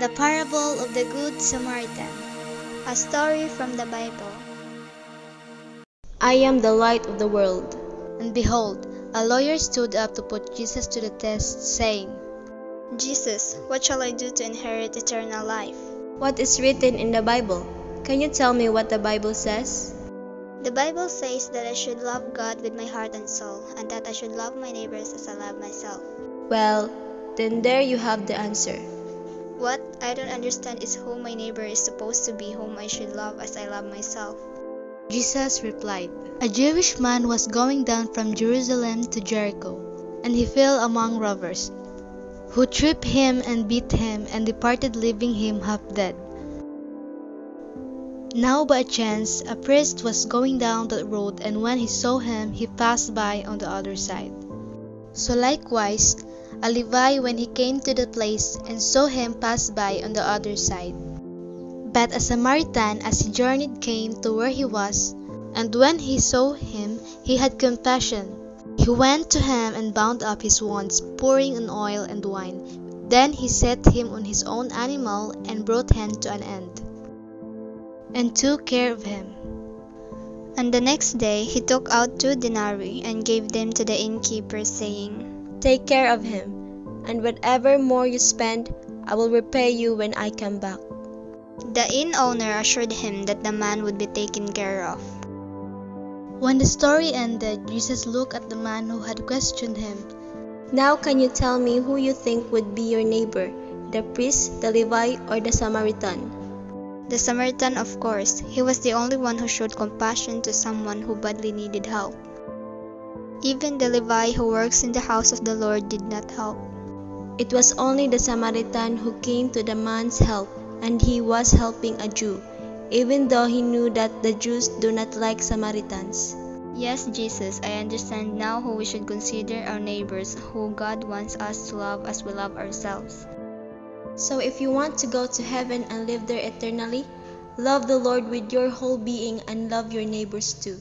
The Parable of the Good Samaritan, a story from the Bible. I am the light of the world. And behold, a lawyer stood up to put Jesus to the test, saying, Jesus, what shall I do to inherit eternal life? What is written in the Bible? Can you tell me what the Bible says? The Bible says that I should love God with my heart and soul, and that I should love my neighbors as I love myself. Well, then there you have the answer. What I don't understand is who my neighbor is supposed to be, whom I should love as I love myself. Jesus replied, A Jewish man was going down from Jerusalem to Jericho, and he fell among robbers, who tripped him and beat him and departed, leaving him half dead. Now by chance a priest was going down that road, and when he saw him, he passed by on the other side. So likewise a Levite, when he came to the place and saw him, passed by on the other side. But a Samaritan, as he journeyed, came to where he was, and when he saw him, he had compassion. He went to him and bound up his wounds, pouring on oil and wine. Then he set him on his own animal and brought him to an end, and took care of him. And the next day he took out 2 denarii and gave them to the innkeeper, saying, Take care of him, and whatever more you spend, I will repay you when I come back. The inn owner assured him that the man would be taken care of. When the story ended, Jesus looked at the man who had questioned him. Now can you tell me who you think would be your neighbor, the priest, the Levite, or the Samaritan? The Samaritan, of course. He was the only one who showed compassion to someone who badly needed help. Even the Levite who works in the house of the Lord did not help. It was only the Samaritan who came to the man's help, and he was helping a Jew, even though he knew that the Jews do not like Samaritans. Yes, Jesus, I understand now who we should consider our neighbors, who God wants us to love as we love ourselves. So if you want to go to heaven and live there eternally, love the Lord with your whole being and love your neighbors too.